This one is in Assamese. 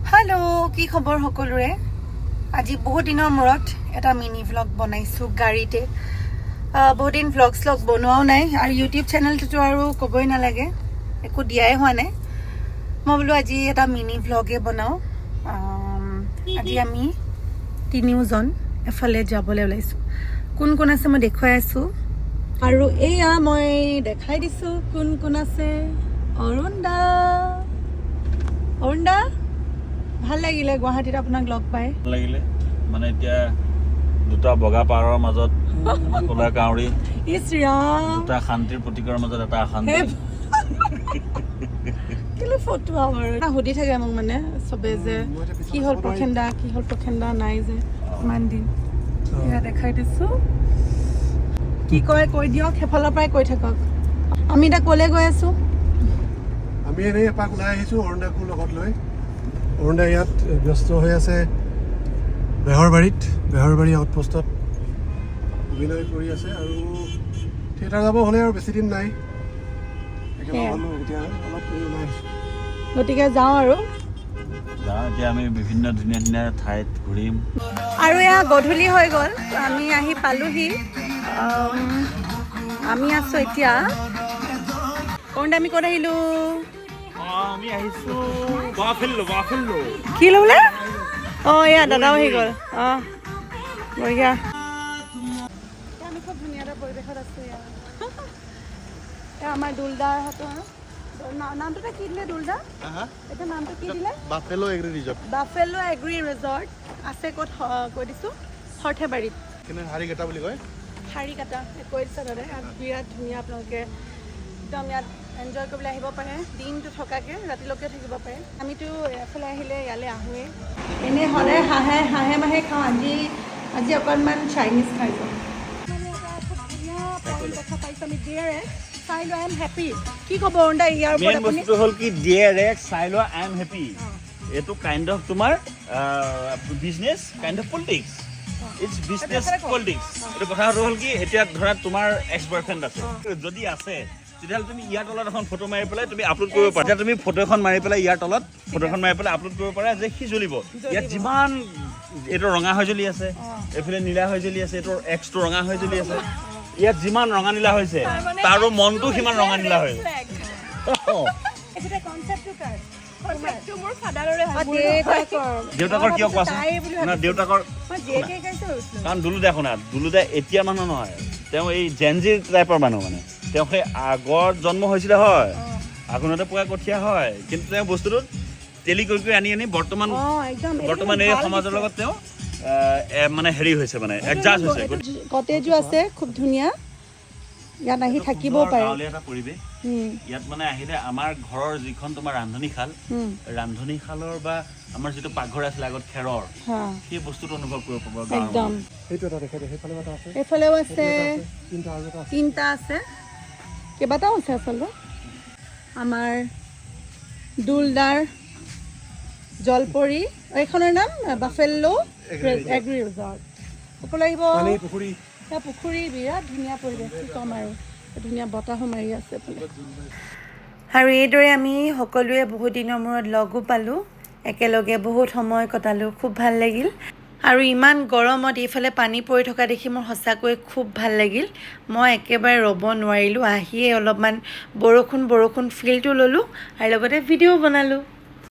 हेलो কি খবৰ সকলোৰে আজি বহুত দিনৰ মূৰত এটা মিনি ভ্লগ বনাইছো গাড়ীতে বহুত দিন ভ্লগছ বনোৱাও নাই আৰু ইউটিউব চেনেলটো আৰু ক'বই নালাগে একো দিয়াই হোৱা নাই মই বোলো আজি এটা মিনি ভ্লগে বনাও আজি আমি তিনিওজন এফালে যাবলৈ ওলাইছো কোন কোন আছে মই দেখুৱাই আছো আৰু এয়া মই দেখাই দিছো কোন কোন আছে অৰুণদা ভাল লাগিলে গুৱাহাটীত আপোনাক লগ পাই লাগিলে মানে এতিয়া দুটা বগা পাৰৰ মাজত কলা কাউৰী ইছ ৰাম দুটা শান্তিৰ প্ৰতীকৰ মাজত এটা অশান্তি কিলে ফটো আমাৰ সুধি থাকে মোক মানে সবে যে কি হল প্ৰখেন্দা নাই যে ইমান দিন এয়া দেখাই দিছো কি কয় কৈ দিয়ক হেফালৰ পৰাই কৈ থাকক আমি এটা কলে গৈ আছো আমি এনেই এপাক ওলাই আহিছোঁ অৰুণদাকো লগত লৈ অৰুণদা ইয়াত ব্যস্ত হৈ আছে বেহৰবাৰী আউটপোষ্টত অভিনয় কৰি আছে আৰু থিয়েটাৰ যাব হ'লে আৰু বেছি দিন নাই এতিয়া অলপ ওলাই আহিছোঁ গতিকে যাওঁ আৰু এতিয়া আমি বিভিন্ন ধুনীয়া ঠাইত ঘূৰিম আৰু এয়া গধূলি হৈ গ'ল আমি আহি পালোহি আমি আছো এতিয়া কোনটা আমি ক'ত আহিলো আমি আহিছোঁ বাফেল্লো কি ল'লে অঁ এয়া দাদাও আহি গ'ল অঁ বঢ়িয়া আমি খুব ধুনীয়া এটা পৰিৱেশত আছো এয়া আমাৰ দুলদাৰ হাতৰ নামটো কি দিলে দুলদা এটা নামটো কি দিলে বাফেলো এগ্ৰি ৰিজৰ্ট আছে ক'ত কৈ দিছোঁ সৰ্থেবাৰীত হাৰিকাটা বুলি কয় হাৰিকাটা কৈ দিছে দাদা ইয়াত বিৰাট ধুনীয়া আপোনালোকে একদম ইয়াত এনজয় কৰিবলৈ আহিব পাৰে দিনটো থকাকৈ ৰাতিলৈকে থাকিব পাৰে আমিতো এফালে আহিলে ইয়ালৈ আহোঁৱেই এনেই সদায় হাঁহে মাহে খাওঁ আজি অকণমান চাইনিজ খাইছোঁ মানে এটা খুব ধুনীয়া পইণ্ট দেখা পাইছোঁ আমি ডিয়াৰে চাই লোৱা আই এম হেপী কি ক'ব অৰুণদা ইয়াৰ মেইন বস্তুটো হ'ল কি ডিয়াৰ এক্স চাই লোৱা আই এম হেপী এইটো কাইণ্ড অফ তোমাৰ business kind of politics it's business politics এইটো কথাটো হ'ল কি এতিয়া ধৰা তোমাৰ এক্স বয়ফ্ৰেণ্ড আছে যদি আছে তেতিয়াহ'লে তুমি ইয়াৰ তলত এখন ফটো মাৰি পেলাই তুমি আপলোড কৰিব পাৰা এতিয়া তুমি ফটো এখন মাৰি পেলাই ইয়াৰ তলত ফটোখন মাৰি পেলাই আপলোড কৰিব পাৰা যে সি জ্বলিব ইয়াত যিমান এইটো ৰঙা হৈ জ্বলি আছে এইফালে নীলা হৈ জ্বলি আছে এইটোৰ এক্সটো ৰঙা হৈ জ্বলি আছে ইয়াত যিমান ৰঙা নীলা হৈছে তাৰো মনটো সিমান ৰঙা নীলা হৈ দেউতাকৰ কিয় কোৱাচোন দেউতাকৰ কাৰণ দুলুদা এতিয়া মানুহ নহয় তেওঁ এই জেনজিৰ টাইপৰ মানুহ মানে তেওঁ সেই আগত জন্ম হৈছিলে হয় আঘোণতে পোৱা কঠীয়া হয় কিন্তু তেওঁ বস্তুটোত তেলি কৰি আনি বৰ্তমান এই সমাজৰ লগত তেওঁ মানে হেৰি হৈছে মানে এডজাষ্ট হৈছে কটেজো আছে খুব ধুনীয়া ইয়াত আহি থাকিব পাৰে গাঁৱলীয়া এটা পৰিৱেশ ইয়াত মানে আহিলে আমাৰ ঘৰৰ যিখন তোমাৰ ৰান্ধনী শালৰ বা আমাৰ যিটো পাকঘৰ আছিলে আগত খেৰৰ সেই বস্তুটো অনুভৱ কৰিব পাব একদম সেইটো এটা দেখাই সেইফালেও এটা আছে এইফালেও আছে তিনিটা আছে কেইবাটাও আছে আচলতে আমাৰ দুলদাৰ জলপৰী এইখনৰ নাম বাফেল্লো এগ্ৰি ৰিজৰ্ট সকলো আহিব পুখুৰী বিৰাট ধুনীয়া পৰিৱেশ কি ক'ম আৰু ধুনীয়া বতাহো মাৰি আছে আৰু এইদৰে আমি সকলোৱে বহুত দিনৰ মূৰত লগো পালোঁ একেলগে বহুত সময় কটালোঁ খুব ভাল লাগিল আৰু ইমান গৰমত এইফালে পানী পৰি থকা দেখি মোৰ সঁচাকৈ খুব ভাল লাগিল মই একেবাৰে ৰ'ব নোৱাৰিলোঁ আহিয়ে অলপমান বৰষুণ ফিলটো ল'লোঁ আৰু লগতে ভিডিঅ' বনালোঁ